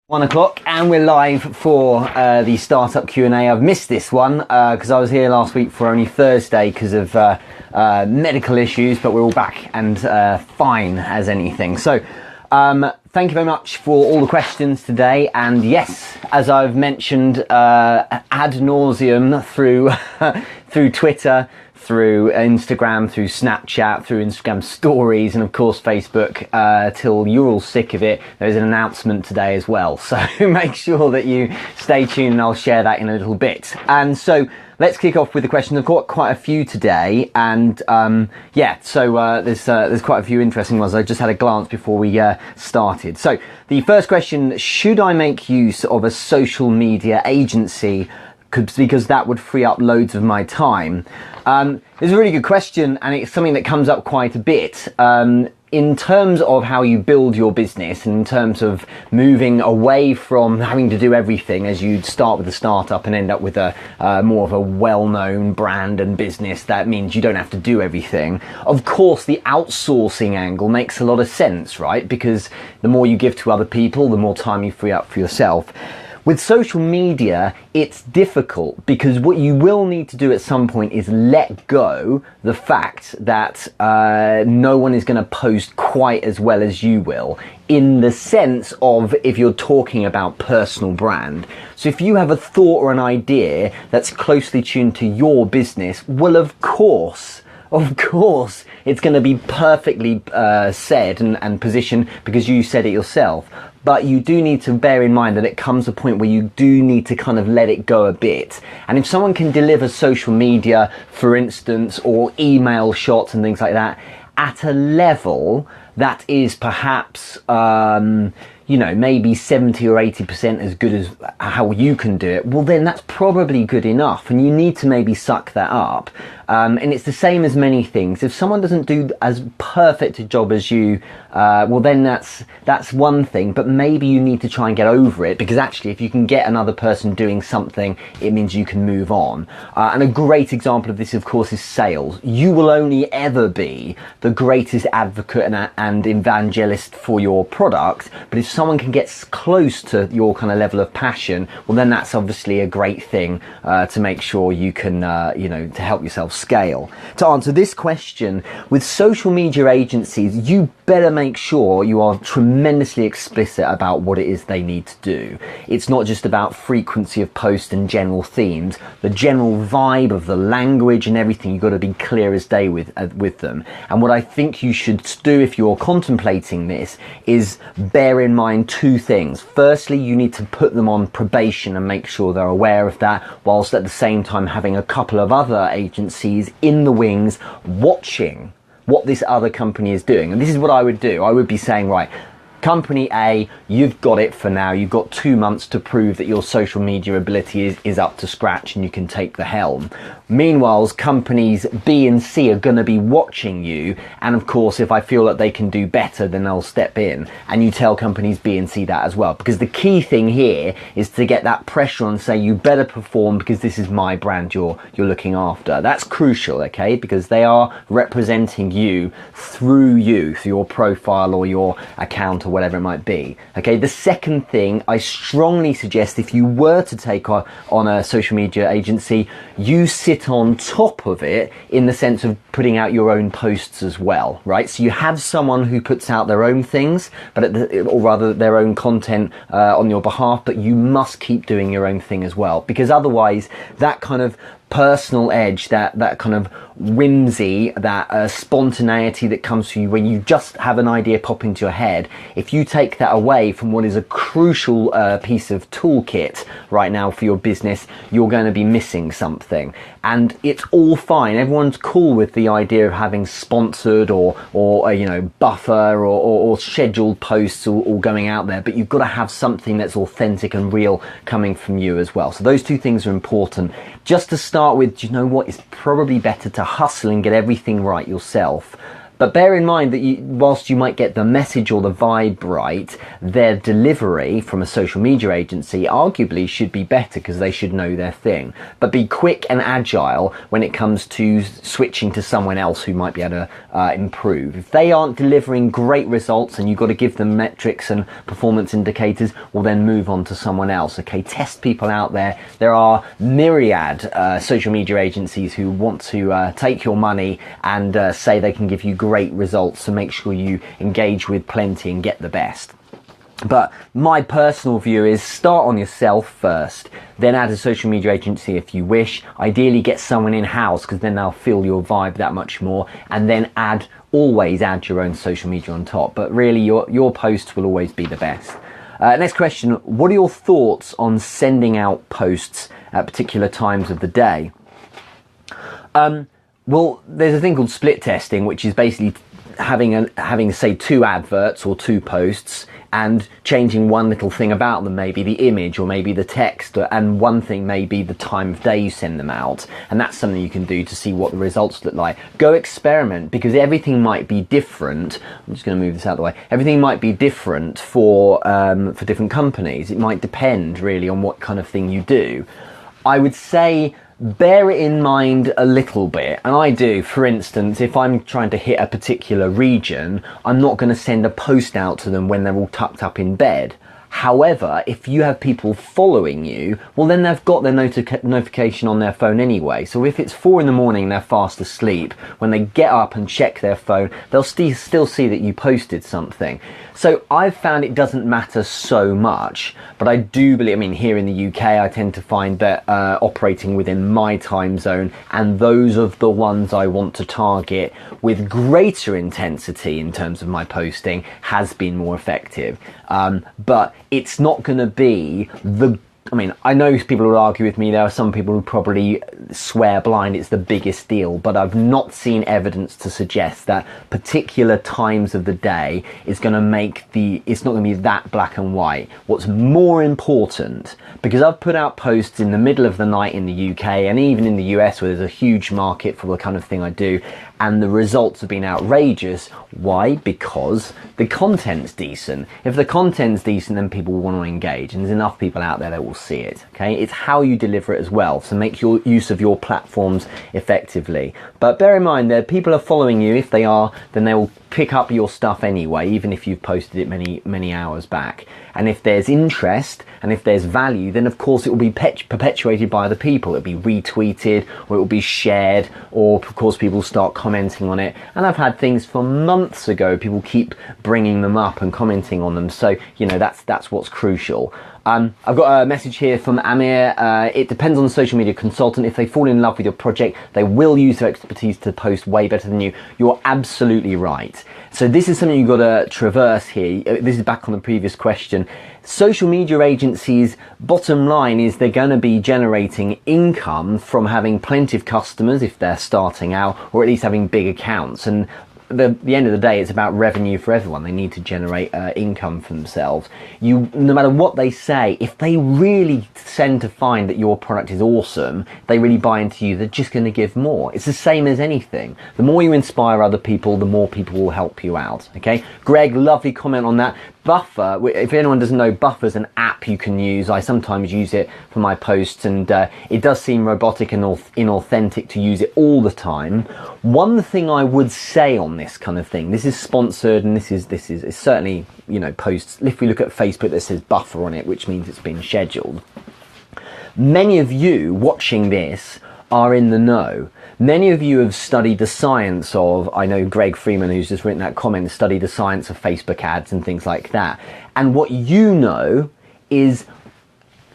1 o'clock and we're live for the startup Q&A. I've missed this one because I was here last week for only Thursday because of medical issues, but we're all back and fine as anything. So thank you very much for all the questions today. And yes, as I've mentioned ad nauseum through through Twitter, through Instagram, through Snapchat, through Instagram stories, and of course Facebook, till you're all sick of it. There's an announcement today as well, so make sure that you stay tuned and I'll share that in a little bit. And so let's kick off with the questions. I've got quite a few today, and there's quite a few interesting ones. I just had a glance before we started. So the first question: should I make use of a social media agency because that would free up loads of my time? It's a really good question, and it's something that comes up quite a bit. In terms of how you build your business, and in terms of moving away from having to do everything, as you'd start with a startup and end up with a more of a well-known brand and business, that means you don't have to do everything. Of course, the outsourcing angle makes a lot of sense, right? Because the more you give to other people, the more time you free up for yourself. With social media, it's difficult because what you will need to do at some point is let go the fact that no one is going to post quite as well as you will, in the sense of if you're talking about personal brand. So if you have a thought or an idea that's closely tuned to your business, well, of course, it's going to be perfectly said and positioned because you said it yourself. But you do need to bear in mind that it comes a point where you do need to kind of let it go a bit. And if someone can deliver social media, for instance, or email shots and things like that, at a level that is perhaps, maybe 70 or 80% as good as how you can do it, well, then that's probably good enough. And you need to maybe suck that up. And it's the same as many things. If someone doesn't do as perfect a job as you, well, then that's one thing, but maybe you need to try and get over it, because actually if you can get another person doing something, it means you can move on. And a great example of this, of course, is sales. You will only ever be the greatest advocate and evangelist for your product, but if someone can get close to your kind of level of passion, well, then that's obviously a great thing to make sure you can, to help yourself scale. To answer this question, with social media agencies, you better make sure you are tremendously explicit about what it is they need to do. It's not just about frequency of post and general themes. The general vibe of the language and everything, you've got to be clear as day with them. And what I think you should do if you're contemplating this is bear in mind two things. Firstly, you need to put them on probation and make sure they're aware of that, whilst at the same time having a couple of other agencies in the wings watching what this other company is doing. And this is what I would do. I would be saying, right, Company A, you've got it for now. You've got 2 months to prove that your social media ability is up to scratch and you can take the helm. Meanwhile, companies B and C are going to be watching you. And of course, if I feel that they can do better, then I'll step in. And you tell companies B and C that as well. Because the key thing here is to get that pressure on, say, you better perform because this is my brand you're looking after. That's crucial, okay? Because they are representing you through your profile or your account or whatever it might be. Okay, the second thing I strongly suggest, if you were to take on a social media agency, you sit on top of it in the sense of putting out your own posts as well, right? So you have someone who puts out their own things, or rather their own content on your behalf, but you must keep doing your own thing as well, because otherwise that kind of personal edge, that kind of whimsy, that spontaneity that comes to you when you just have an idea pop into your head, if you take that away from what is a crucial piece of toolkit right now for your business, you're going to be missing something. And it's all fine. Everyone's cool with the idea of having sponsored or buffer or scheduled posts all going out there, but you've got to have something that's authentic and real coming from you as well. So those two things are important. Just to start with, do you know what? It's probably better to hustle and get everything right yourself, But bear in mind that whilst you might get the message or the vibe right, their delivery from a social media agency arguably should be better because they should know their thing. But be quick and agile when it comes to switching to someone else who might be able to improve. If they aren't delivering great results and you've got to give them metrics and performance indicators, well then move on to someone else. Okay, test people out there. There are myriad social media agencies who want to take your money and say they can give you great results, so make sure you engage with plenty and get the best. But my personal view is start on yourself first, then add a social media agency if you wish. Ideally get someone in-house because then they'll feel your vibe that much more, and then always add your own social media on top. But really your posts will always be the best. Next question, what are your thoughts on sending out posts at particular times of the day? Well, there's a thing called split testing, which is basically having say 2 adverts or 2 posts and changing one little thing about them, maybe the image or maybe the text, and one thing maybe the time of day you send them out. And that's something you can do to see what the results look like. Go experiment, because everything might be different. I'm just going to move this out of the way. Everything might be different for different companies. It might depend really on what kind of thing you do. I would say bear it in mind a little bit, and I do. For instance, if I'm trying to hit a particular region, I'm not going to send a post out to them when they're all tucked up in bed. However, if you have people following you, well then they've got their notification on their phone anyway. So if it's 4 in the morning and they're fast asleep, when they get up and check their phone, they'll still see that you posted something. So I've found it doesn't matter so much, but I do believe, I mean, here in the UK, I tend to find that operating within my time zone and those of the ones I want to target with greater intensity in terms of my posting has been more effective. But it's not going to be I mean, I know people will argue with me. There are some people who probably swear blind it's the biggest deal, but I've not seen evidence to suggest that particular times of the day is going to make it's not going to be that black and white. What's more important, because I've put out posts in the middle of the night in the UK and even in the US where there's a huge market for the kind of thing I do, and the results have been outrageous. Why? Because the content's decent. If the content's decent, then people will want to engage, and there's enough people out there that will see it. Okay, it's how you deliver it as well, so make your use of your platforms effectively. But bear in mind that people are following you. If they are, then they will pick up your stuff anyway, even if you've posted it many hours back. And if there's interest and if there's value, then of course it will be perpetuated by other people. It'll be retweeted, or it will be shared, or of course people start commenting on it. And I've had things from months ago, people keep bringing them up and commenting on them. So, you know, that's what's crucial. I've got a message here from Amir. It depends on the social media consultant. If they fall in love with your project, they will use their expertise to post way better than you. You're absolutely right. So this is something you've got to traverse here. This is back on the previous question. Social media agencies, bottom line is they're going to be generating income from having plenty of customers if they're starting out, or at least having big accounts. And the end of the day, it's about revenue for everyone. They need to generate income for themselves. No matter what they say, if they really tend to find that your product is awesome, they really buy into you, they're just going to give more. It's the same as anything. The more you inspire other people, the more people will help you out. Okay, Greg, lovely comment on that. Buffer, if anyone doesn't know, Buffer's an app you can use. I sometimes use it for my posts, and it does seem robotic and inauthentic to use it all the time. One thing I would say on this kind of thing, this is sponsored, and this is certainly, you know, posts. If we look at Facebook, that says Buffer on it, which means it's been scheduled. Many of you watching this are in the know. Many of you have studied the science of, I know Greg Freeman, who's just written that comment, studied the science of Facebook ads and things like that. And what you know is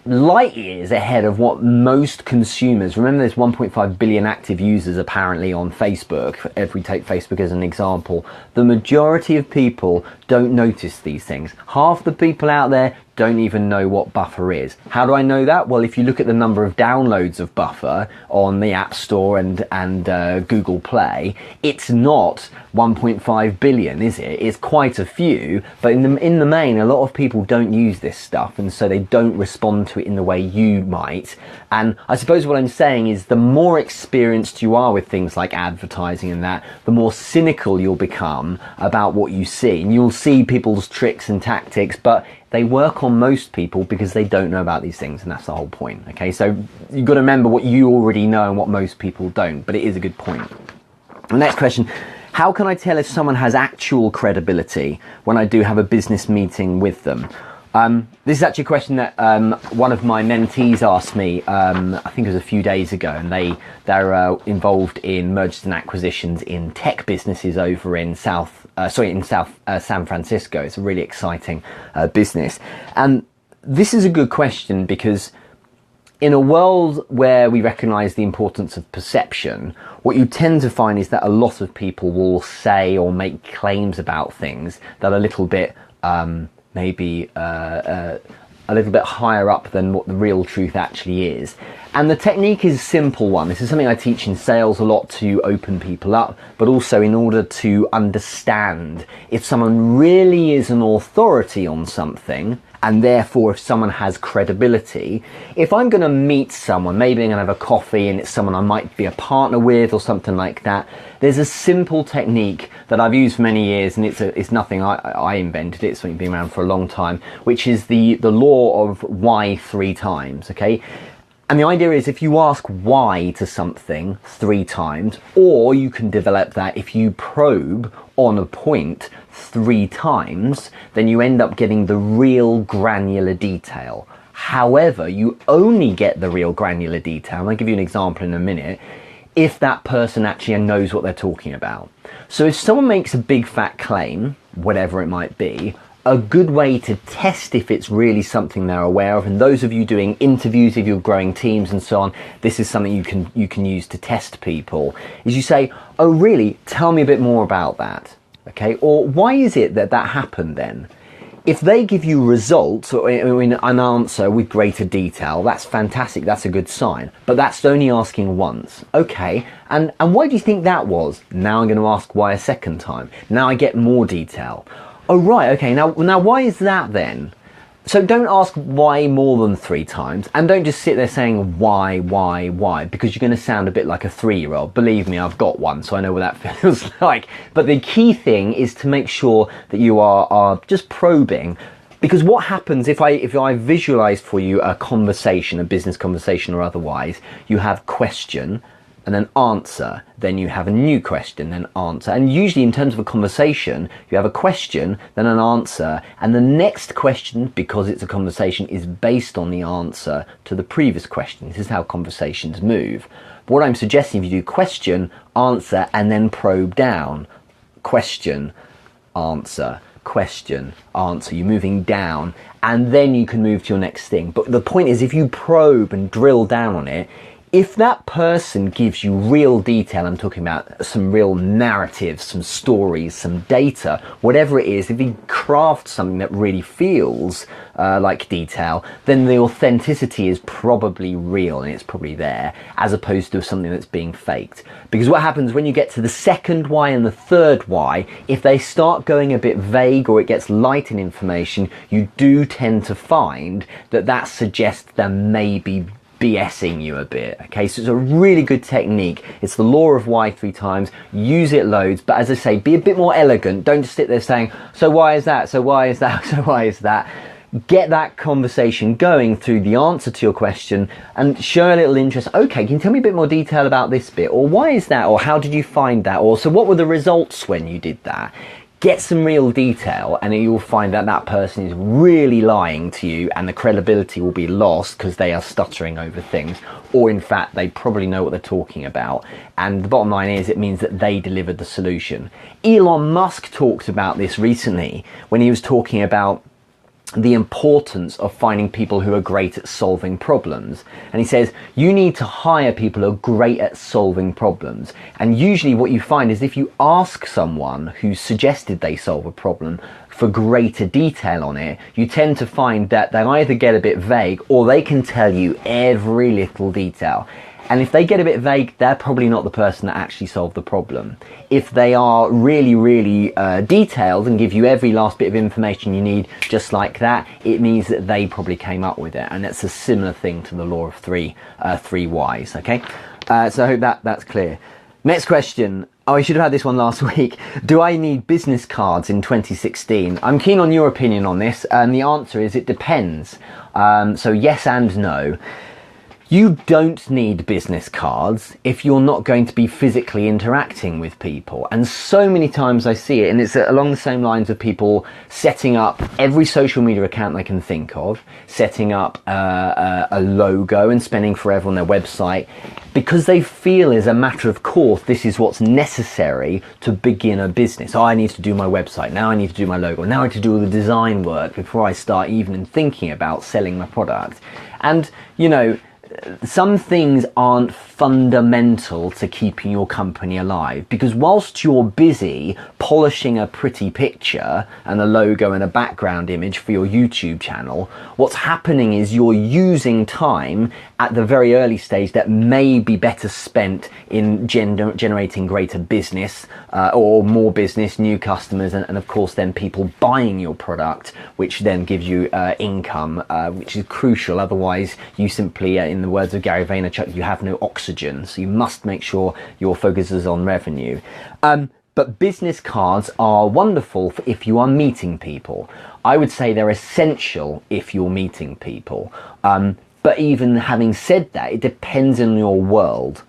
light years ahead of what most consumers, remember there's 1.5 billion active users apparently on Facebook, if we take Facebook as an example, the majority of people don't notice these things. Half the people out there don't even know what Buffer is. How do I know that? Well, if you look at the number of downloads of Buffer on the App Store and Google Play, it's not 1.5 billion, is it? It's quite a few, but in the main, a lot of people don't use this stuff, and so they don't respond to it in the way you might. And I suppose what I'm saying is the more experienced you are with things like advertising and that, the more cynical you'll become about what you see. And you'll see people's tricks and tactics, but they work on most people because they don't know about these things, and that's the whole point. Okay, so you've got to remember what you already know and what most people don't, but it is a good point. The next question: how can I tell if someone has actual credibility when I do have a business meeting with them? This is actually a question that one of my mentees asked me, I think it was a few days ago, and they're involved in mergers and acquisitions in tech businesses over in San Francisco. It's a really exciting business. And this is a good question because in a world where we recognise the importance of perception, what you tend to find is that a lot of people will say or make claims about things that are a little bit maybe a little bit higher up than what the real truth actually is. And the technique is a simple one. This is something I teach in sales a lot to open people up, but also in order to understand if someone really is an authority on something, and therefore if someone has credibility. If I'm going to meet someone, maybe I'm going to have a coffee and it's someone I might be a partner with or something like that, there's a simple technique that I've used for many years, and it's nothing I invented, it's something been around for a long time, which is the law of why 3 times, okay? And the idea is if you ask why to something 3 times, or you can develop that if you probe on a point 3 times, then you end up getting the real granular detail. However, you only get the real granular detail, and I'll give you an example in a minute, if that person actually knows what they're talking about. So if someone makes a big fat claim, whatever it might be, a good way to test if it's really something they're aware of, and those of you doing interviews, if you're growing teams and so on, this is something you can use to test people, is you say, oh really, tell me a bit more about that, okay? Or why is it that happened then? If they give you results or an answer with greater detail, that's fantastic, that's a good sign. But that's only asking once. Okay, and why do you think that was? Now I'm going to ask why a second time. Now I get more detail. Oh right, okay, now why is that then? So don't ask why more than 3 times, and don't just sit there saying why, because you're going to sound a bit like a 3-year-old. Believe me, I've got one, so I know what that feels like. But the key thing is to make sure that you are just probing, because what happens if I visualize for you a conversation, a business conversation or otherwise, you have question, and then answer, then you have a new question, then answer. And usually in terms of a conversation, you have a question, then an answer, and the next question, because it's a conversation, is based on the answer to the previous question. This is how conversations move. But what I'm suggesting, if you do question, answer, and then probe down, question, answer, you're moving down, and then you can move to your next thing. But the point is, if you probe and drill down on it, if that person gives you real detail, I'm talking about some real narratives, some stories, some data, whatever it is, if he crafts something that really feels like detail, then the authenticity is probably real and it's probably there, as opposed to something that's being faked. Because what happens when you get to the second why and the third why, if they start going a bit vague or it gets light in information, you do tend to find that suggests there may be BSing you a bit. Okay, so it's a really good technique. It's the law of why 3 times. Use it loads, but as I say, be a bit more elegant. Don't just sit there saying, so why is that, so why is that, so why is that. Get that conversation going through the answer to your question and show a little interest. Okay, can you tell me a bit more detail about this bit, or why is that, or how did you find that, or so what were the results when you did that? Get some real detail, and you'll find that that person is really lying to you, and the credibility will be lost because they are stuttering over things, or in fact they probably know what they're talking about. And the bottom line is, it means that they delivered the solution. Elon Musk talked about this recently when he was talking about the importance of finding people who are great at solving problems. And he says, you need to hire people who are great at solving problems. And usually what you find is if you ask someone who suggested they solve a problem for greater detail on it, you tend to find that they either get a bit vague or they can tell you every little detail. And if they get a bit vague, they're probably not the person that actually solved the problem. If they are really, really detailed and give you every last bit of information you need just like that, it means that they probably came up with it. And it's a similar thing to the law of three whys, okay? So I hope that's clear. Next question. Oh, I should have had this one last week. Do I need business cards in 2016? I'm keen on your opinion on this, and the answer is it depends. So yes and no. You don't need business cards if you're not going to be physically interacting with people. And so many times I see it, and it's along the same lines of people setting up every social media account they can think of, setting up a logo and spending forever on their website, because they feel as a matter of course this is what's necessary to begin a business. Oh, I need to do my website, now I need to do my logo, now I need to do all the design work before I start even thinking about selling my product. And, you know, some things aren't fundamental to keeping your company alive, because whilst you're busy polishing a pretty picture and a logo and a background image for your YouTube channel, what's happening is you're using time at the very early stage that may be better spent in generating greater business or more business, new customers, and of course then people buying your product, which then gives you income, which is crucial. Otherwise you simply, in the words of Gary Vaynerchuk, you have no oxygen. So you must make sure your focus is on revenue. But business cards are wonderful if you are meeting people. I would say they're essential if you're meeting people. But even having said that, it depends on your world.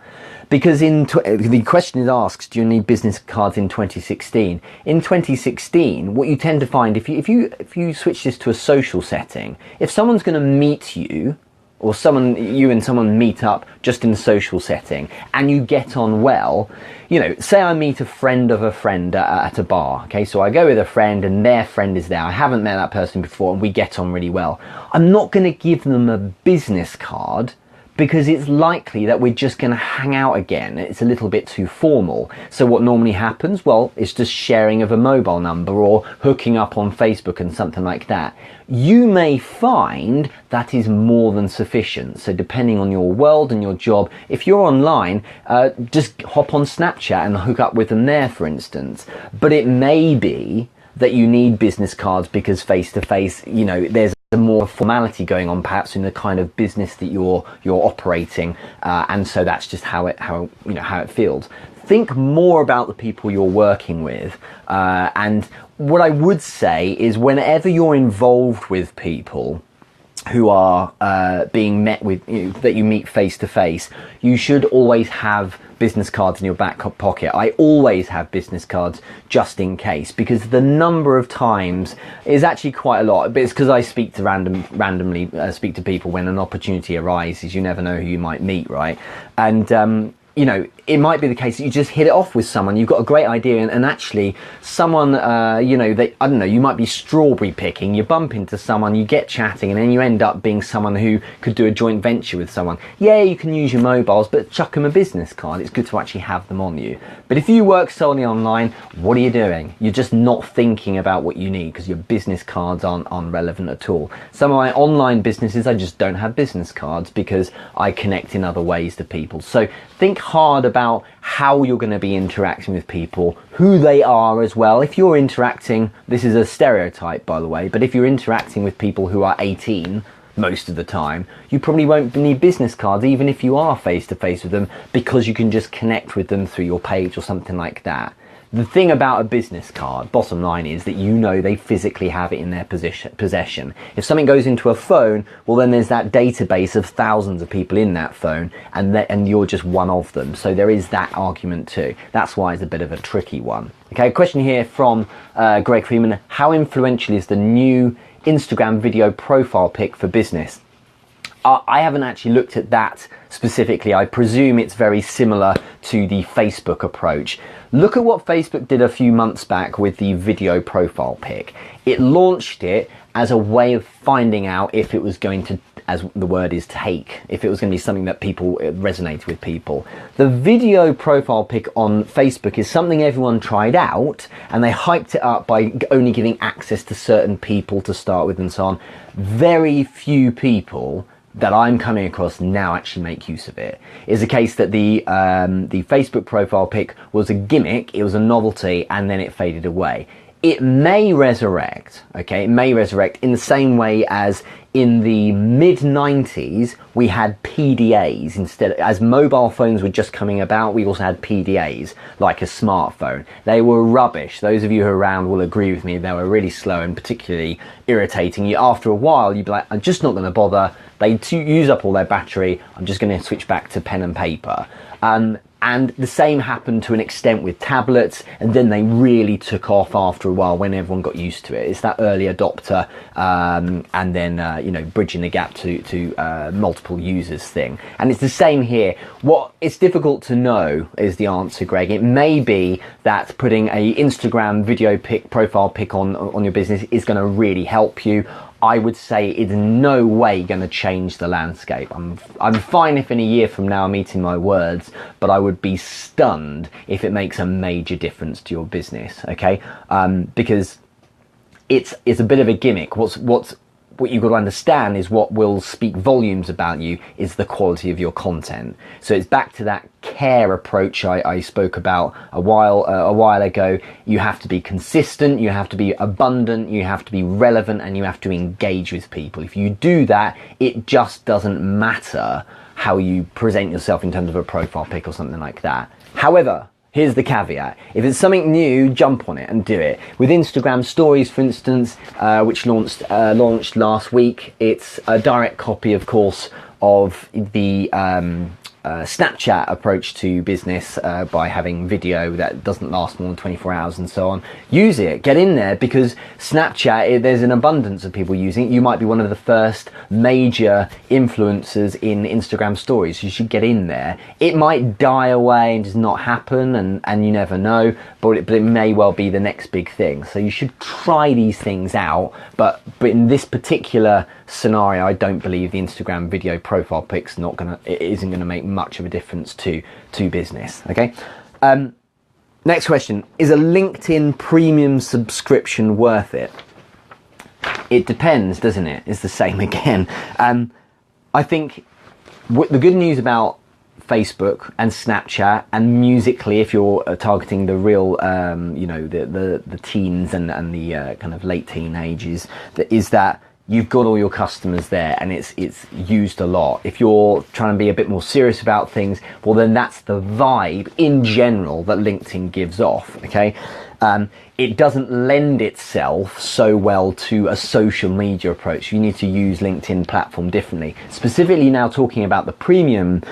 Because the question is asked, do you need business cards in 2016? In 2016, what you tend to find, if you switch this to a social setting, if someone's going to meet you, or you and someone meet up just in a social setting and you get on well, you know, say I meet a friend of a friend at a bar, okay, so I go with a friend and their friend is there, I haven't met that person before and we get on really well. I'm not going to give them a business card because it's likely that we're just going to hang out again. It's a little bit too formal. So what normally happens? Well, it's just sharing of a mobile number or hooking up on Facebook and something like that. You may find that is more than sufficient. So depending on your world and your job, if you're online, just hop on Snapchat and hook up with them there, for instance. But it may be that you need business cards because face-to-face, you know, there's more formality going on perhaps in the kind of business that you're operating, and so that's just how it feels. Think more about the people you're working with, and what I would say is whenever you're involved with people who are being met with, that you meet face to face, you should always have business cards in your back pocket. I always have business cards just in case, because the number of times is actually quite a lot, but it's because I speak to randomly speak to people when an opportunity arises. You never know who you might meet, right? And you know, it might be the case that you just hit it off with someone, you've got a great idea, and actually someone, you know, I don't know, you might be strawberry picking, you bump into someone, you get chatting, and then you end up being someone who could do a joint venture with someone. Yeah, you can use your mobiles, but chuck them a business card. It's good to actually have them on you. But if you work solely online, what are you doing? You're just not thinking about what you need because your business cards aren't relevant at all. Some of my online businesses, I just don't have business cards because I connect in other ways to people. So think hard about how you're going to be interacting with people, who they are as well. If you're interacting, this is a stereotype by the way, but if you're interacting with people who are 18 most of the time, you probably won't need business cards even if you are face to face with them, because you can just connect with them through your page or something like that. The thing about a business card, bottom line, is that you know they physically have it in their possession. If something goes into a phone, well then there's that database of thousands of people in that phone, and you're just one of them. So there is that argument too. That's why it's a bit of a tricky one. Okay, a question here from Greg Freeman. How influential is the new Instagram video profile pic for business? I haven't actually looked at that specifically. I presume it's very similar to the Facebook approach. Look at what Facebook did a few months back with the video profile pic. It launched it as a way of finding out if it was going to, as the word is, take, if it was going to be something that people resonated with people. The video profile pic on Facebook is something everyone tried out, and they hyped it up by only giving access to certain people to start with and so on. Very few people that I'm coming across now actually make use of it. It's a case that the Facebook profile pic was a gimmick, it was a novelty, and then it faded away. It may resurrect, okay? It may resurrect in the same way as in the mid-90s, we had PDAs instead. As mobile phones were just coming about, we also had PDAs, like a smartphone. They were rubbish. Those of you who are around will agree with me. They were really slow and particularly irritating. After a while, you'd be like, I'm just not going to bother. They use up all their battery. I'm just going to switch back to pen and paper. And the same happened to an extent with tablets, and then they really took off after a while when everyone got used to it. It's that early adopter, and then you know, bridging the gap to multiple users thing. And it's the same here. What it's difficult to know is the answer, Greg. It may be that putting a Instagram video profile pic on your business is going to really help you. I would say it's in no way going to change the landscape. I'm fine if in a year from now I'm eating my words, but I would be stunned if it makes a major difference to your business, okay? Because it's a bit of a gimmick. What you've got to understand is what will speak volumes about you is the quality of your content. So it's back to that care approach I spoke about a while ago. You have to be consistent, you have to be abundant, you have to be relevant, and you have to engage with people. If you do that, it just doesn't matter how you present yourself in terms of a profile pic or something like that. However, here's the caveat. If it's something new, jump on it and do it. With Instagram Stories, for instance, which launched last week, it's a direct copy, of course, of the Snapchat approach to business by having video that doesn't last more than 24 hours and so on. Use it, get in there, because Snapchat, there's an abundance of people using it. You might be one of the first major influencers in Instagram Stories. You should get in there. It might die away and just not happen, and you never know, but it may well be the next big thing. So you should try these things out, but in this particular scenario, I don't believe the Instagram video profile pic's isn't gonna make much of a difference to business. Okay. Next question: is a LinkedIn premium subscription worth it? It depends, doesn't it? It's the same again. I think the good news about Facebook and Snapchat and Musical.ly, if you're targeting the real, you know, the teens and the kind of late teenagers, is that you've got all your customers there, and it's used a lot. If you're trying to be a bit more serious about things, well, then that's the vibe in general that LinkedIn gives off, okay? It doesn't lend itself so well to a social media approach. You need to use LinkedIn platform differently. Specifically now talking about the premium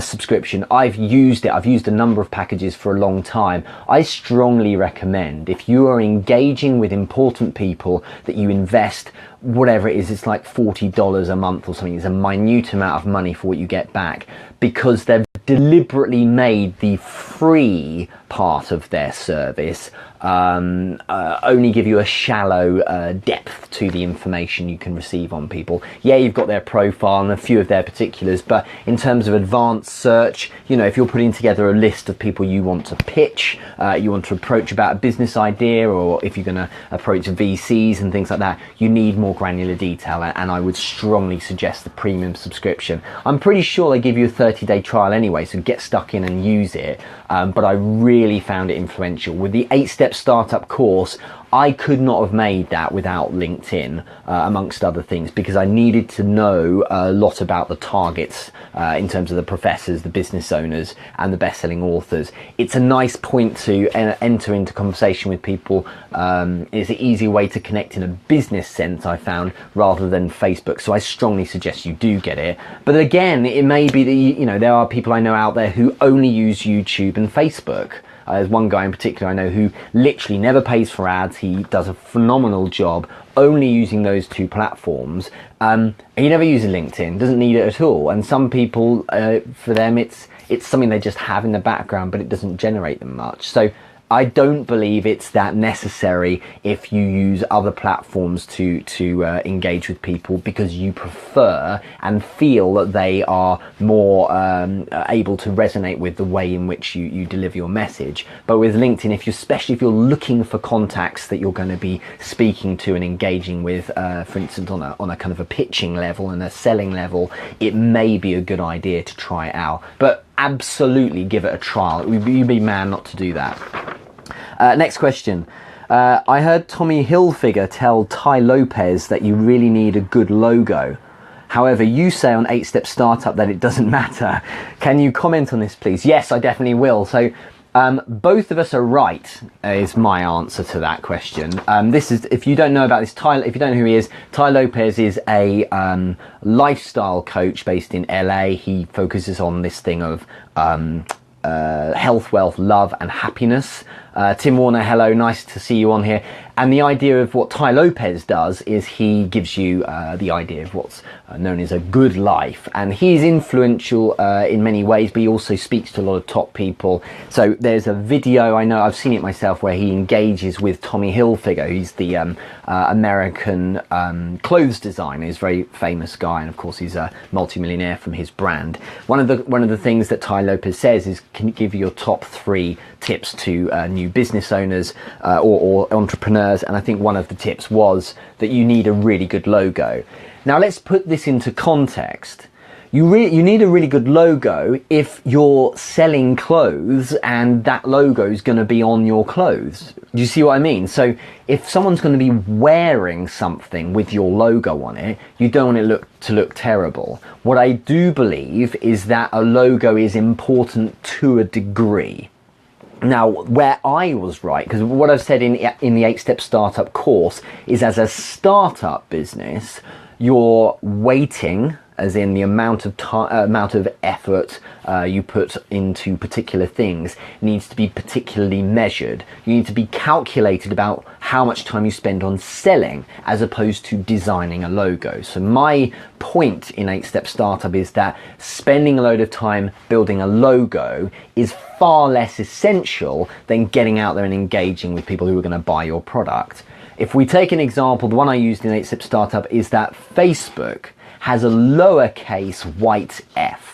subscription, I've used it. I've used a number of packages for a long time. I strongly recommend, if you are engaging with important people, that you invest whatever it is. It's like $40 a month or something. It's a minute amount of money for what you get back, because they've deliberately made the free part of their service only give you a shallow depth to the information you can receive on people. Yeah, you've got their profile and a few of their particulars, but in terms of advanced search, you know, if you're putting together a list of people you want to pitch, you want to approach about a business idea, or if you're going to approach VCs and things like that, you need more granular detail, and I would strongly suggest the premium subscription. I'm pretty sure they give you a 30-day trial anyway, so get stuck in and use it, but I really found it influential. With the 8-step startup course, I could not have made that without LinkedIn, amongst other things, because I needed to know a lot about the targets in terms of the professors, the business owners, and the best-selling authors. It's a nice point to enter into conversation with people. It's an easy way to connect in a business sense, I found, rather than Facebook. So I strongly suggest you do get it. But again, it may be that, you know, there are people I know out there who only use YouTube and Facebook. There's one guy in particular I know who literally never pays for ads. He does a phenomenal job only using those two platforms. He never uses LinkedIn, doesn't need it at all. And some people, for them, it's something they just have in the background, but it doesn't generate them much. So I don't believe it's that necessary if you use other platforms to engage with people, because you prefer and feel that they are more able to resonate with the way in which you deliver your message. But with LinkedIn, especially if you're looking for contacts that you're going to be speaking to and engaging with, for instance, on a kind of a pitching level and a selling level, it may be a good idea to try it out. But absolutely give it a trial. You'd be mad not to do that. Next question. I heard Tommy Hilfiger tell Ty Lopez that you really need a good logo. However, you say on 8-Step Startup that it doesn't matter. Can you comment on this, please? Yes, I definitely will. So both of us are right, is my answer to that question. This is, if you don't know about this, if you don't know who he is, Ty Lopez is a lifestyle coach based in LA. He focuses on this thing of health, wealth, love and happiness. Tim Warner, hello, nice to see you on here. And the idea of what Ty Lopez does is he gives you the idea of what's known as a good life. And he's influential in many ways, but he also speaks to a lot of top people. So there's a video, I know I've seen it myself, where he engages with Tommy Hilfiger. He's the American clothes designer. He's a very famous guy, and of course he's a multimillionaire from his brand. One of the things that Ty Lopez says is, can you give your top 3 tips to new business owners or entrepreneurs? And I think one of the tips was that you need a really good logo. Now let's put this into context. You need a really good logo if you're selling clothes and that logo is going to be on your clothes. Do you see what I mean? So if someone's going to be wearing something with your logo on it, you don't want it to look terrible. What I do believe is that a logo is important to a degree. Now, where I was right, because what I've said in the 8-Step Startup course is, as a startup business, you're waiting, as in the amount of time, amount of effort you put into particular things needs to be particularly measured. You need to be calculated about how much time you spend on selling as opposed to designing a logo. So my point in 8-Step Startup is that spending a load of time building a logo is far less essential than getting out there and engaging with people who are going to buy your product. If we take an example, the one I used in 8-Step Startup is that Facebook has a lowercase white f.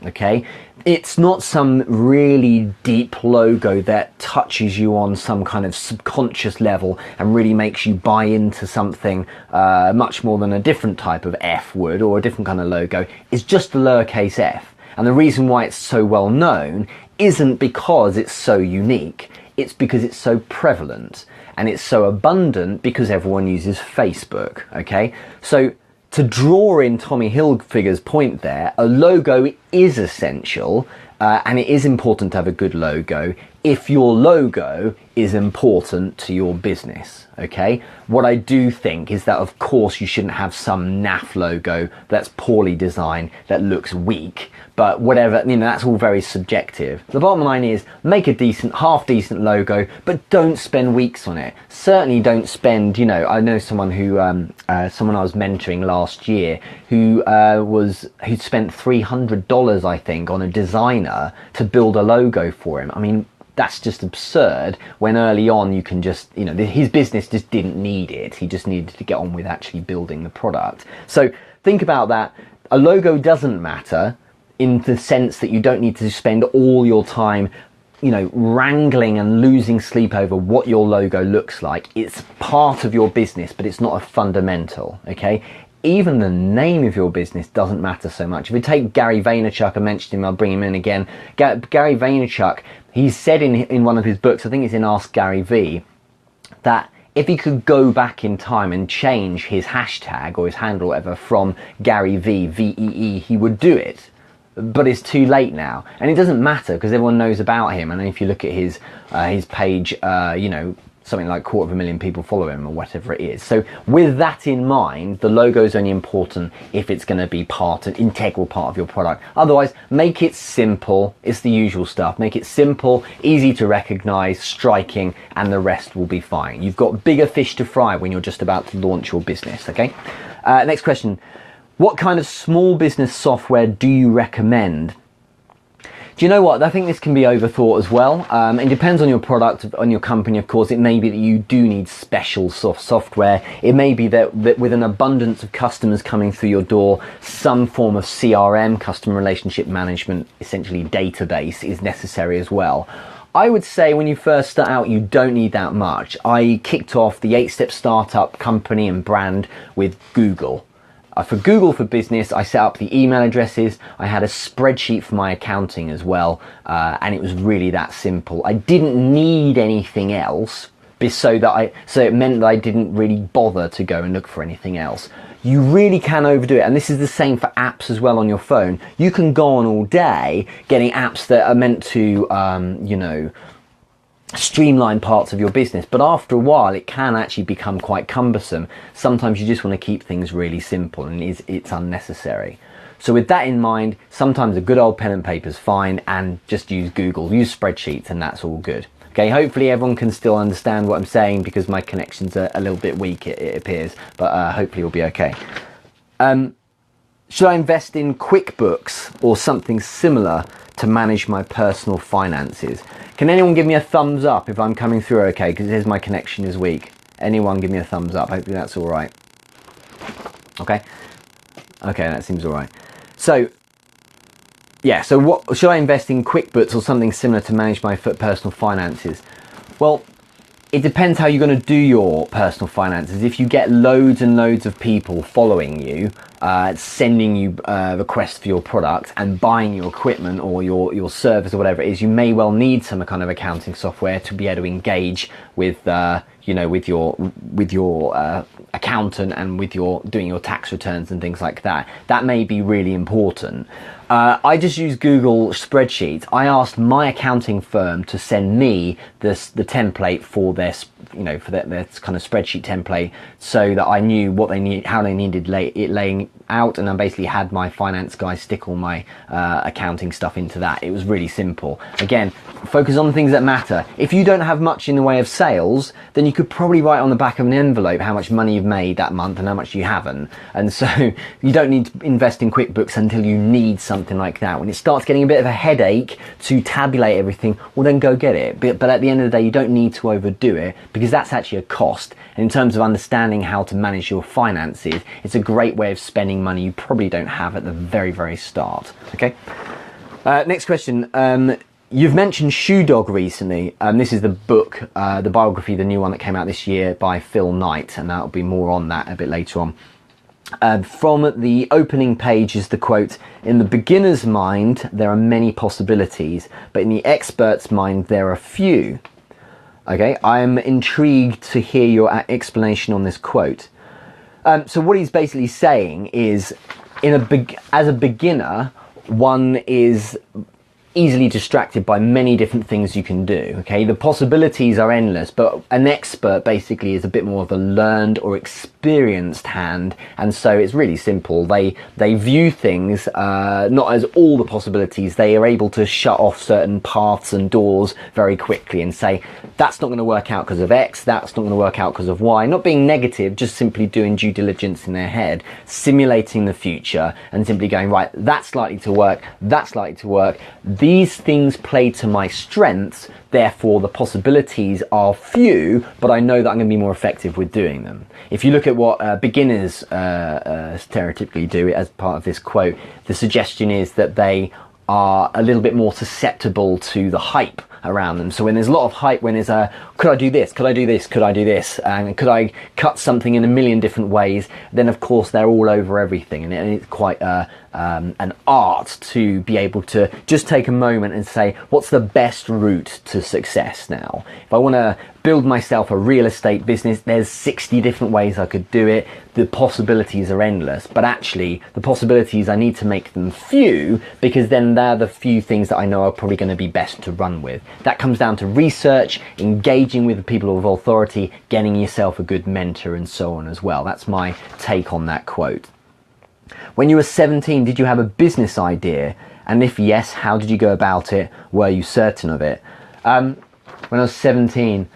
Okay, it's not some really deep logo that touches you on some kind of subconscious level and really makes you buy into something much more than a different type of F would, or a different kind of logo. It's just a lowercase f. And the reason why it's so well known isn't because it's so unique, it's because it's so prevalent, and it's so abundant because everyone uses Facebook. Okay, so to draw in Tommy Hilfiger's point there, a logo is essential, and it is important to have a good logo if your logo is important to your business. Okay, what I do think is that, of course, you shouldn't have some naff logo that's poorly designed that looks weak, but whatever, you know, that's all very subjective. The bottom line is, make a decent, half decent logo, but don't spend weeks on it. Certainly don't spend, you know, I know someone who someone I was mentoring last year who who'd spent $300, I think, on a designer to build a logo for him. I mean, that's just absurd, when early on you can just, you know, his business just didn't need it. He just needed to get on with actually building the product. So think about that. A logo doesn't matter in the sense that you don't need to spend all your time, you know, wrangling and losing sleep over what your logo looks like. It's part of your business, but it's not a fundamental, okay? Even the name of your business doesn't matter so much. If we take Gary Vaynerchuk, I mentioned him, I'll bring him in again. Gary Vaynerchuk, he said in one of his books, I think it's in Ask Gary V, that if he could go back in time and change his hashtag or his handle or whatever from Gary V, V-E-E, he would do it. But it's too late now, and it doesn't matter because everyone knows about him. And if you look at his page, you know, something like 250,000 people follow him or whatever it is. So with that in mind, the logo is only important if it's going to be an integral part of your product. Otherwise, make it simple. It's the usual stuff. Make it simple, easy to recognize, striking, and the rest will be fine. You've got bigger fish to fry when you're just about to launch your business, okay? Next question. What kind of small business software do you recommend? Do you know what? I think this can be overthought as well. It depends on your product, on your company, of course. It may be that you do need special software. It may be that with an abundance of customers coming through your door, some form of CRM, customer relationship management, essentially database, is necessary as well. I would say when you first start out, you don't need that much. I kicked off the 8-step startup company and brand with Google. For Google for Business, I set up the email addresses. I had a spreadsheet for my accounting as well, and it was really that simple. I didn't need anything else, so it meant that I didn't really bother to go and look for anything else. You really can overdo it, and this is the same for apps as well on your phone. You can go on all day getting apps that are meant to, streamline parts of your business, but after a while it can actually become quite cumbersome. Sometimes you just want to keep things really simple, and it's unnecessary. So with that in mind, sometimes a good old pen and paper is fine, and just use Google, use spreadsheets, and that's all good. Okay, hopefully everyone can still understand what I'm saying, because my connection's a little bit weak, it appears, but hopefully we'll be okay. Should I invest in QuickBooks or something similar to manage my personal finances? Can anyone give me a thumbs up if I'm coming through okay? Because it says my connection is weak. Anyone give me a thumbs up? Hopefully that's all right. Okay. Okay, that seems all right. So, yeah, so what should I invest in QuickBooks or something similar to manage my personal finances? Well, it depends how you're going to do your personal finances. If you get loads and loads of people following you, sending you requests for your product and buying your equipment or your service or whatever it is, you may well need some kind of accounting software to be able to engage with with your accountant and with doing your tax returns and things like that. That may be really important. I just use Google Spreadsheets. I asked my accounting firm to send me the template for their kind of spreadsheet template, so that I knew what they need, how they needed it laying out, and I basically had my finance guy stick all my accounting stuff into that. It was really simple. Again, focus on things that matter. If you don't have much in the way of sales, then you could probably write on the back of an envelope how much money you've made that month and how much you haven't. And so you don't need to invest in QuickBooks until you need something like that. When it starts getting a bit of a headache to tabulate everything, well then go get it. But at the end of the day, you don't need to overdo it, because that's actually a cost. And in terms of understanding how to manage your finances, it's a great way of spending money you probably don't have at the very, very start. Okay. Next question. You've mentioned Shoe Dog recently. This is the book, the biography, the new one that came out this year by Phil Knight, and that'll be more on that a bit later on. From the opening page is the quote: "In the beginner's mind, there are many possibilities, but in the expert's mind, there are few." Okay, I'm intrigued to hear your explanation on this quote. So what he's basically saying is, as a beginner, one is easily distracted by many different things you can do. Okay, the possibilities are endless, but an expert basically is a bit more of a learned or experienced hand, and so it's really simple. They view things not as all the possibilities. They are able to shut off certain paths and doors very quickly and say, that's not going to work out because of X, that's not going to work out because of Y. Not being negative, just simply doing due diligence in their head, simulating the future and simply going, right, that's likely to work, that's likely to work. These things play to my strengths, therefore the possibilities are few, but I know that I'm going to be more effective with doing them. If you look at what beginners stereotypically do as part of this quote, the suggestion is that they are a little bit more susceptible to the hype around them. So when there's a lot of hype, when there's could I do this, could I do this, could I do this, and could I cut something in a million different ways, then of course they're all over everything, and it's quite an art to be able to just take a moment and say, what's the best route to success now? If I want to build myself a real estate business. There's 60 different ways I could do it. The possibilities are endless, but actually the possibilities, I need to make them few, because then they're the few things that I know are probably going to be best to run with. That comes down to research, engaging with the people of authority, getting yourself a good mentor, and so on as well. That's my take on that quote. When you were 17, did you have a business idea? And if yes, how did you go about it? Were you certain of it? When I was 17,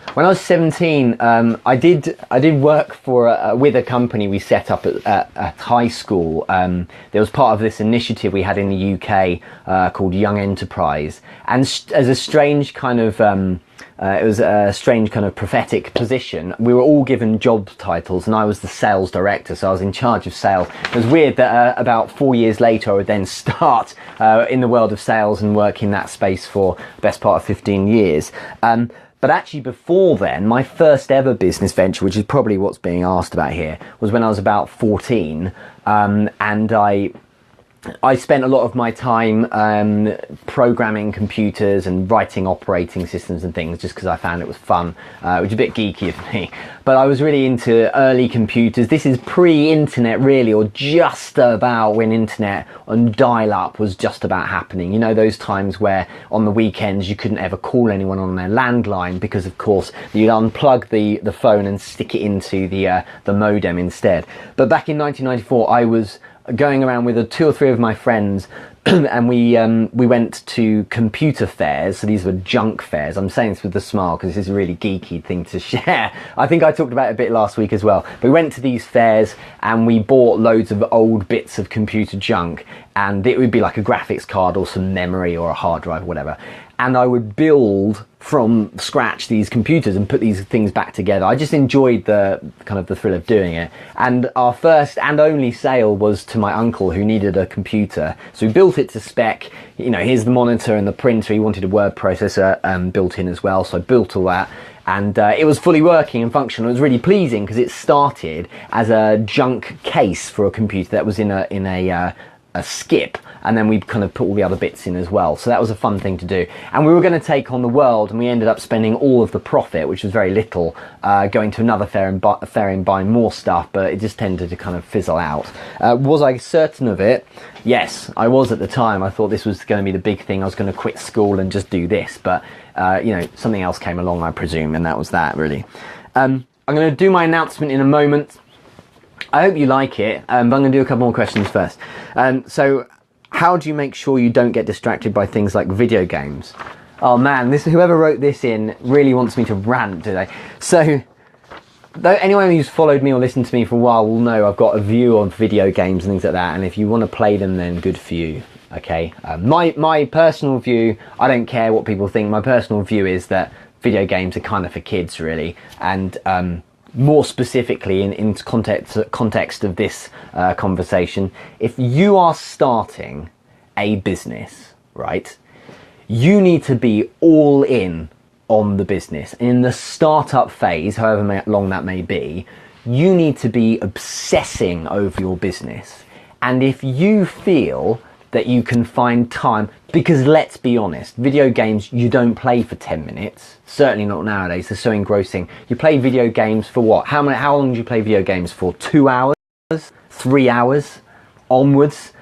I did work for with a company we set up at high school. There was part of this initiative we had in the UK called Young Enterprise, and as a strange kind of it was a strange kind of prophetic position. We were all given job titles, and I was the sales director, so I was in charge of sales. It was weird that about 4 years later I would then start in the world of sales and work in that space for the best part of 15 years. But actually before then, my first ever business venture, which is probably what's being asked about here, was when I was about 14, and I spent a lot of my time programming computers and writing operating systems and things, just because I found it was fun, which is a bit geeky of me. But I was really into early computers. This is pre-internet really, or just about when internet and dial-up was just about happening. You know, those times where on the weekends you couldn't ever call anyone on their landline, because of course you'd unplug the phone and stick it into the modem instead. But back in 1994, I was going around with 2 or 3 of my friends and we went to computer fairs. So these were junk fairs. I'm saying this with a smile because this is a really geeky thing to share. I think I talked about it a bit last week as well. But we went to these fairs and we bought loads of old bits of computer junk, and it would be like a graphics card or some memory or a hard drive or whatever. And I would build from scratch these computers and put these things back together. I just enjoyed the kind of the thrill of doing it. And our first and only sale was to my uncle, who needed a computer. So we built it to spec. You know, here's the monitor and the printer. He wanted a word processor built in as well. So I built all that. And it was fully working and functional. It was really pleasing because it started as a junk case for a computer that was in a skip, and then we'd kind of put all the other bits in as well. So that was a fun thing to do. And we were going to take on the world, and we ended up spending all of the profit, which was very little, going to another fair and buying more stuff, but it just tended to kind of fizzle out. Was I certain of it? Yes, I was at the time. I thought this was going to be the big thing. I was going to quit school and just do this, but you know, something else came along, I presume, and that was that really. I'm going to do my announcement in a moment. I hope you like it, but I'm going to do a couple more questions first. So, how do you make sure you don't get distracted by things like video games? Oh man, whoever wrote this in really wants me to rant today. So, anyone who's followed me or listened to me for a while will know I've got a view on video games and things like that, and if you want to play them, then good for you. Okay, my personal view, I don't care what people think. My personal view is that video games are kind of for kids, really, and more specifically in context of this conversation, if you are starting a business, right, you need to be all in on the business. In the startup phase, however long that may be, you need to be obsessing over your business. And if you feel that you can find time, because let's be honest, video games you don't play for 10 minutes, certainly not nowadays, they're so engrossing. You play video games for what? How long do you play video games for? 2 hours? 3 hours? Onwards?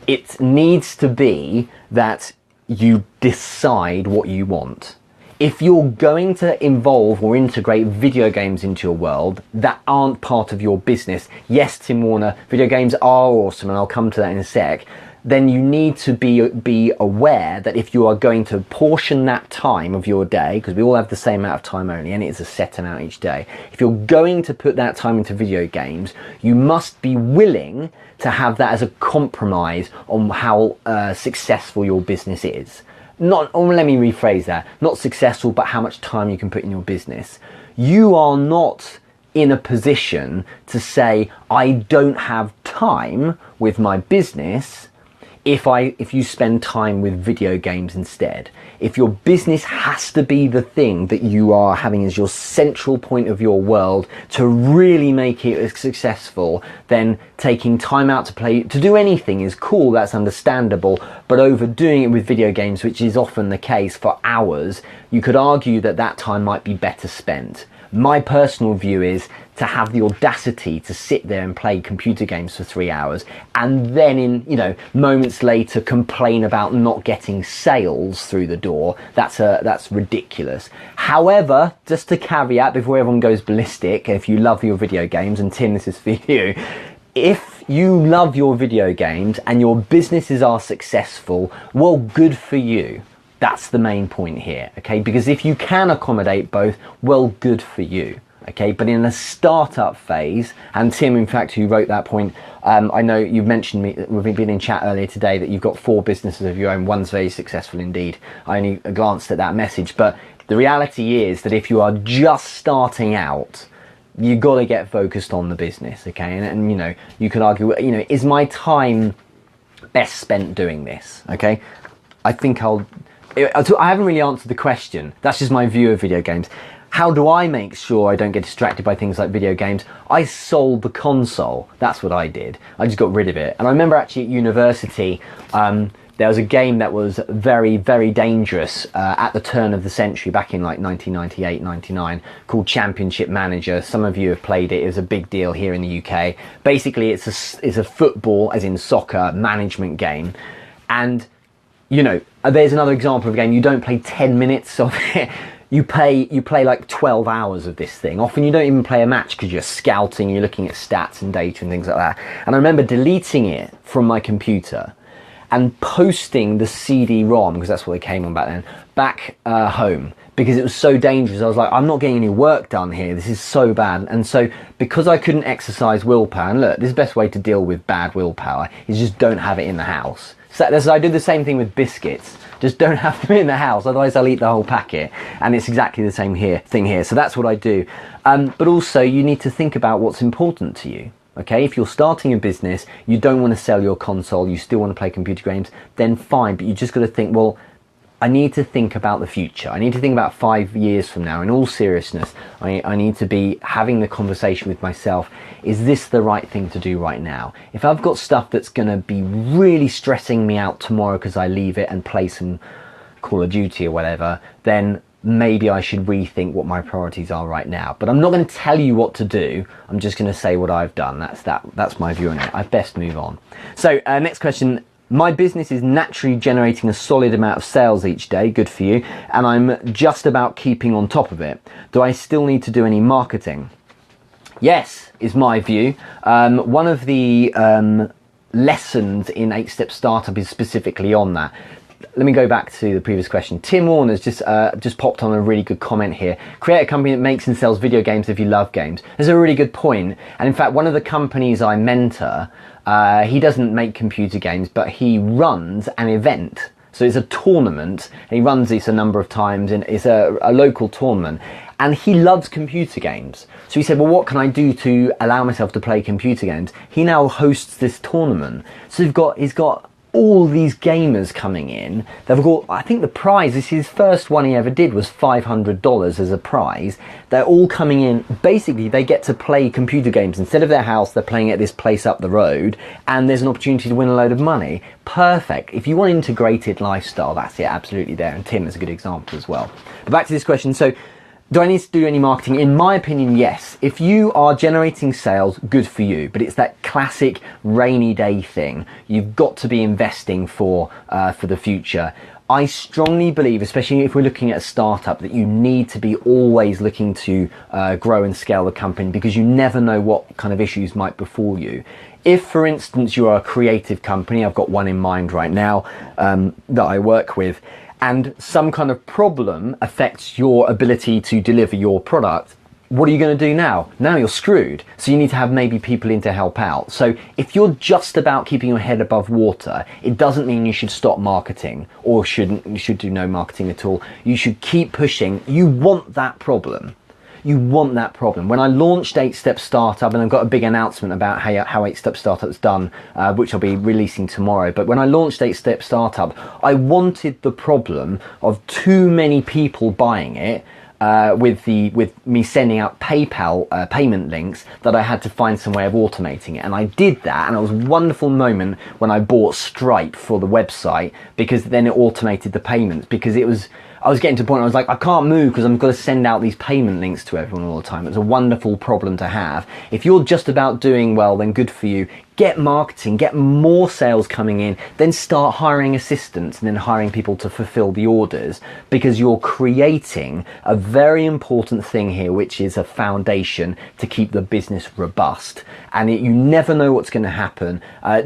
It needs to be that you decide what you want. If you're going to involve or integrate video games into your world that aren't part of your business, yes, Tim Warner, video games are awesome, and I'll come to that in a sec, then you need to be aware that if you are going to portion that time of your day, because we all have the same amount of time only, and it is a set amount each day, if you're going to put that time into video games, you must be willing to have that as a compromise on how successful your business is. Or let me rephrase that, not successful, but how much time you can put in your business. You are not in a position to say, I don't have time with my business, if you spend time with video games instead, if your business has to be the thing that you are having as your central point of your world to really make it successful, then taking time out to do anything is cool, that's understandable, but overdoing it with video games, which is often the case for hours, you could argue that that time might be better spent. My personal view is to have the audacity to sit there and play computer games for 3 hours and then in moments later complain about not getting sales through the door. That's ridiculous. However, just a caveat before everyone goes ballistic, if you love your video games, and Tim, this is for you, if you love your video games and your businesses are successful, well, good for you. That's the main point here, okay? Because if you can accommodate both, well, good for you, okay? But in a startup phase, and Tim, in fact, who wrote that point, I know you've mentioned we've been in chat earlier today that you've got 4 businesses of your own. One's very successful indeed. I only glanced at that message, but the reality is that if you are just starting out, you got to get focused on the business, okay? And you could argue, is my time best spent doing this, okay? I think I haven't really answered the question. That's just my view of video games. How do I make sure I don't get distracted by things like video games? I sold the console. That's what I did. I just got rid of it. And I remember actually at university, there was a game that was very, very dangerous at the turn of the century, back in like 1998, 99, called Championship Manager. Some of you have played it. It was a big deal here in the UK. Basically, it's a football, as in soccer, management game. And there's another example of a game. You don't play 10 minutes of it. You play like 12 hours of this thing. Often you don't even play a match because you're scouting, you're looking at stats and data and things like that. And I remember deleting it from my computer and posting the CD-ROM, because that's what they came on back then, back home, because it was so dangerous. I was like, I'm not getting any work done here. This is so bad. And so because I couldn't exercise willpower, and look, this is the best way to deal with bad willpower is just don't have it in the house. So I did the same thing with biscuits. Just don't have them in the house, otherwise I'll eat the whole packet. And it's exactly the same thing here. So that's what I do. But also you need to think about what's important to you. Okay, if you're starting a business, you don't want to sell your console, you still want to play computer games, then fine. But you just got to think, well, I need to think about the future. I need to think about 5 years from now. In all seriousness, I need to be having the conversation with myself. Is this the right thing to do right now? If I've got stuff that's going to be really stressing me out tomorrow because I leave it and play some Call of Duty or whatever, then maybe I should rethink what my priorities are right now. But I'm not going to tell you what to do. I'm just going to say what I've done. That's my view on it. I best move on. So next question. My business is naturally generating a solid amount of sales each day, good for you, and I'm just about keeping on top of it. Do I still need to do any marketing? Yes, is my view. One of the lessons in 8-Step Startup is specifically on that. Let me go back to the previous question. Tim Warner's just popped on a really good comment here. Create a company that makes and sells video games if you love games. That's a really good point. And in fact, one of the companies I mentor, he doesn't make computer games, but he runs an event. So it's a tournament, and he runs this a number of times, and it's a local tournament. And he loves computer games. So he said, well, what can I do to allow myself to play computer games? He now hosts this tournament. So he's got all these gamers coming in. They've got, I think the prize, this is his first one he ever did, was $500 as a prize. They're all coming in. Basically, they get to play computer games. Instead of their house, they're playing at this place up the road, and there's an opportunity to win a load of money. Perfect. If you want integrated lifestyle, that's it, absolutely there. And Tim is a good example as well. But back to this question. So, do I need to do any marketing? In my opinion, yes. If you are generating sales, good for you. But it's that classic rainy day thing. You've got to be investing for the future. I strongly believe, especially if we're looking at a startup, that you need to be always looking to grow and scale the company, because you never know what kind of issues might befall you. If, for instance, you are a creative company, I've got one in mind right now that I work with, and some kind of problem affects your ability to deliver your product, what are you going to do now? Now you're screwed. So you need to have maybe people in to help out. So if you're just about keeping your head above water, it doesn't mean you should stop marketing or you should do no marketing at all. You should keep pushing. You want that problem. you want that problem. When I launched 8-Step Startup, and I've got a big announcement about how 8-Step Startup's done, which I'll be releasing tomorrow, but when I launched 8-Step Startup, I wanted the problem of too many people buying it, with me sending out PayPal payment links, that I had to find some way of automating it. And I did that, and it was a wonderful moment when I bought Stripe for the website, because then it automated the payments, because I was getting to the point where I was like, I can't move because I'm going to send out these payment links to everyone all the time. It's a wonderful problem to have. If you're just about doing well, then good for you. Get marketing, get more sales coming in, then start hiring assistants and then hiring people to fulfill the orders, because you're creating a very important thing here, which is a foundation to keep the business robust. And you never know what's going to happen.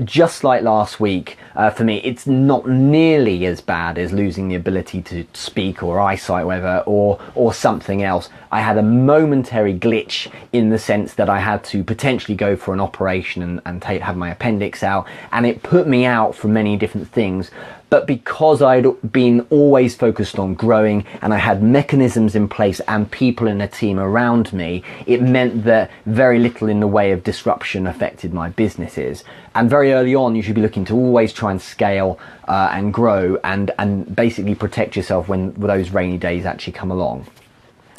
Just like last week, for me, it's not nearly as bad as losing the ability to speak or eyesight, whatever, or something else. I had a momentary glitch in the sense that I had to potentially go for an operation and have my appendix out, and it put me out for many different things. But because I'd been always focused on growing, and I had mechanisms in place and people in a team around me, it meant that very little in the way of disruption affected my businesses. And very early on, you should be looking to always try and scale and grow and basically protect yourself when those rainy days actually come along.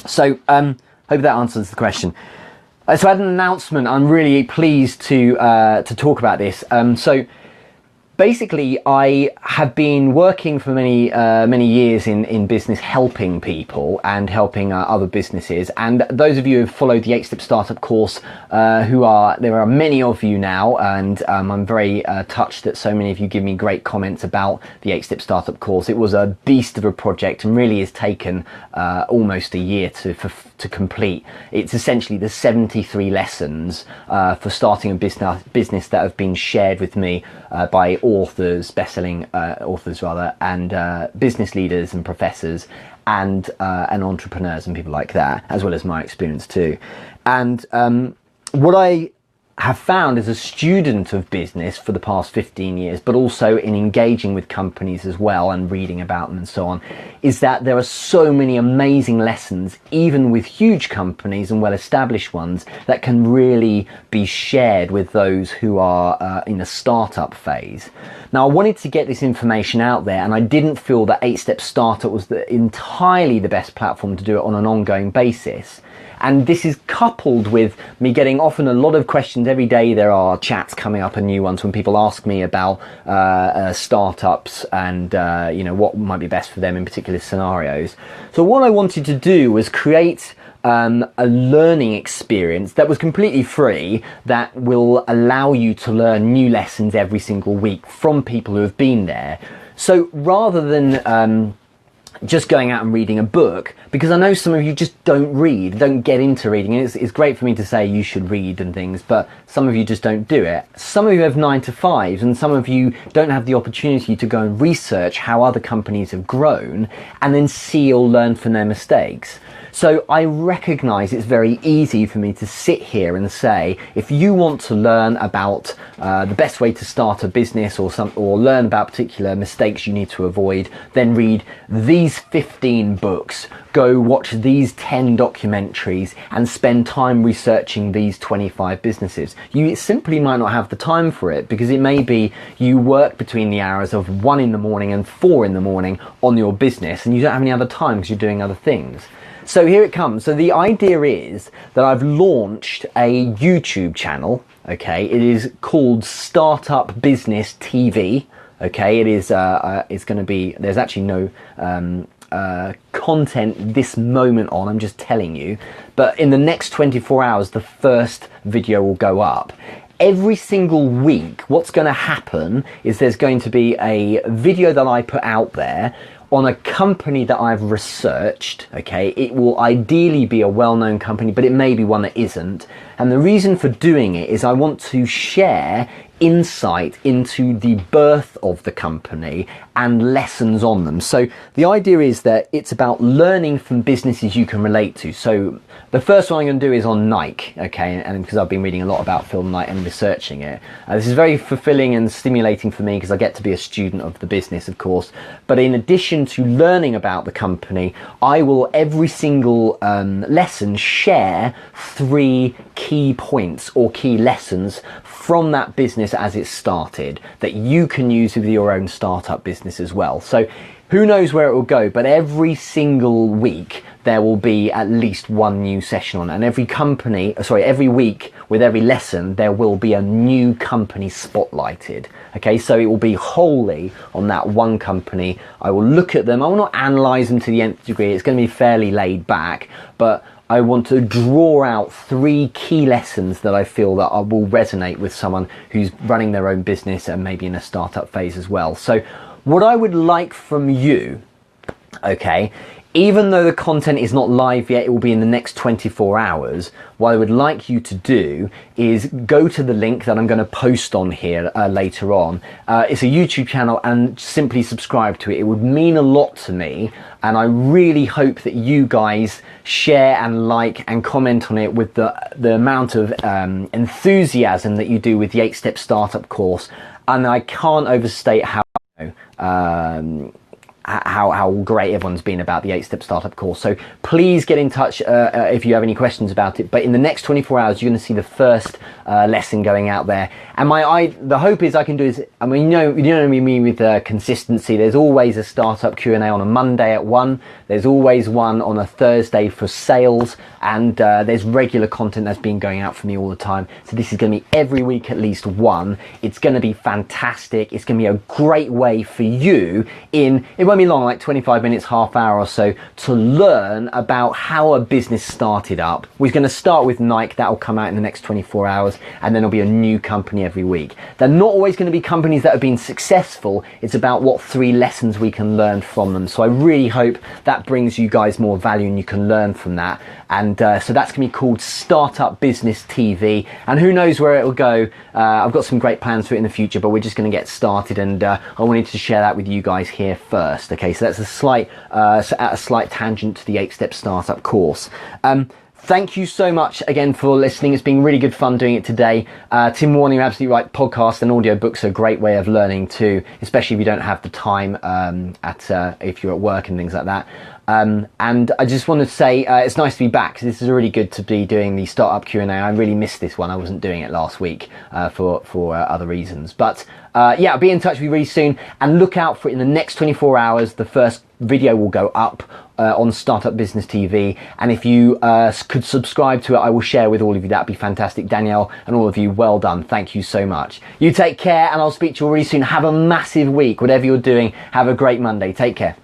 So hope that answers the question. So I had an announcement. I'm really pleased to talk about this. So basically, I have been working for many years in business, helping people and helping other businesses. And those of you who have followed the 8-Step Startup course, there are many of you now, and I'm very touched that so many of you give me great comments about the 8-Step Startup course. It was a beast of a project and really has taken almost a year to complete. It's essentially the 73 lessons for starting a business that have been shared with me by authors, best-selling authors rather, and business leaders and professors and entrepreneurs and people like that, as well as my experience too. And what I have found as a student of business for the past 15 years, but also in engaging with companies as well and reading about them and so on, is that there are so many amazing lessons, even with huge companies and well-established ones, that can really be shared with those who are in a startup phase. Now, I wanted to get this information out there, and I didn't feel that 8-Step Startup was entirely the best platform to do it on an ongoing basis. And this is coupled with me getting often a lot of questions every day. There are chats coming up and new ones when people ask me about startups and what might be best for them in particular scenarios. So what I wanted to do was create a learning experience that was completely free, that will allow you to learn new lessons every single week from people who have been there. So rather than just going out and reading a book, because I know some of you just don't read, don't get into reading, and it's great for me to say you should read and things, but some of you just don't do it. Some of you have 9-to-5s, and some of you don't have the opportunity to go and research how other companies have grown and then see or learn from their mistakes. So I recognise it's very easy for me to sit here and say, if you want to learn about the best way to start a business or learn about particular mistakes you need to avoid, then read these 15 books, go watch these 10 documentaries, and spend time researching these 25 businesses. You simply might not have the time for it, because it may be you work between the hours of 1 in the morning and 4 in the morning on your business, and you don't have any other time because you're doing other things. So here it comes. So the idea is that I've launched a YouTube channel. Okay, it is called Startup Business TV. Okay, it is. It's going to be. There's actually no content this moment on. I'm just telling you. But in the next 24 hours, the first video will go up. Every single week, what's going to happen is there's going to be a video that I put out there on a company that I've researched. Okay, it will ideally be a well-known company, but it may be one that isn't. And the reason for doing it is I want to share insight into the birth of the company and lessons on them. So the idea is that it's about learning from businesses you can relate to. So the first one I'm going to do is on Nike, okay, and because I've been reading a lot about Phil Knight and researching it. This is very fulfilling and stimulating for me because I get to be a student of the business, of course. But in addition addition to learning about the company, I will every single lesson share 3 key points or key lessons from that business as it started that you can use with your own startup business as well. So who knows where it will go, but every single week there will be at least one new session on, and every week with every lesson there will be a new company spotlighted. Okay, so it will be wholly on that one company. I will look at them, I will not analyze them to the nth degree, it's going to be fairly laid back, but I want to draw out 3 key lessons that I feel that will resonate with someone who's running their own business and maybe in a startup phase as well. So what I would like from you, okay, even though the content is not live yet, it will be in the next 24 hours, what I would like you to do is go to the link that I'm going to post on here later on. It's a YouTube channel, and simply subscribe to it. It would mean a lot to me, and I really hope that you guys share and like and comment on it with the amount of enthusiasm that you do with the 8-Step Startup course. And I can't overstate how great everyone's been about the 8-Step Startup course. So please get in touch if you have any questions about it. But in the next 24 hours, you're going to see the first lesson going out there. And the hope is I can do is, I mean, you know me with consistency. There's always a startup Q&A on a Monday at 1. There's always one on a Thursday for sales, and there's regular content that's been going out for me all the time. So this is going to be every week at least one. It's going to be fantastic. It's going to be a great way for you it won't be long, like 25 minutes, half hour or so, to learn about how a business started up. We're going to start with Nike. That will come out in the next 24 hours, and then there'll be a new company every week. They're not always going to be companies that have been successful. It's about what 3 lessons we can learn from them. So I really hope that brings you guys more value and you can learn from that. And so that's going to be called Startup Business TV, and who knows where it'll go. I've got some great plans for it in the future, but we're just going to get started, and I wanted to share that with you guys here first. Okay, so that's a slight tangent to the 8-Step Startup course. Thank you so much again for listening. It's been really good fun doing it today. Tim Warner, you're absolutely right. Podcasts and audiobooks are a great way of learning too, especially if you don't have the time if you're at work and things like that. And I just want to say it's nice to be back. This is really good to be doing the startup Q&A. I really missed this one. I wasn't doing it last week for other reasons. But yeah, I'll be in touch with you really soon, and look out for it in the next 24 hours. The first video will go up on Startup Business TV, and if you could subscribe to it, I will share with all of you. That'd be fantastic. Danielle and all of you, well done. Thank you so much. You take care, and I'll speak to you really soon. Have a massive week. Whatever you're doing, have a great Monday. Take care.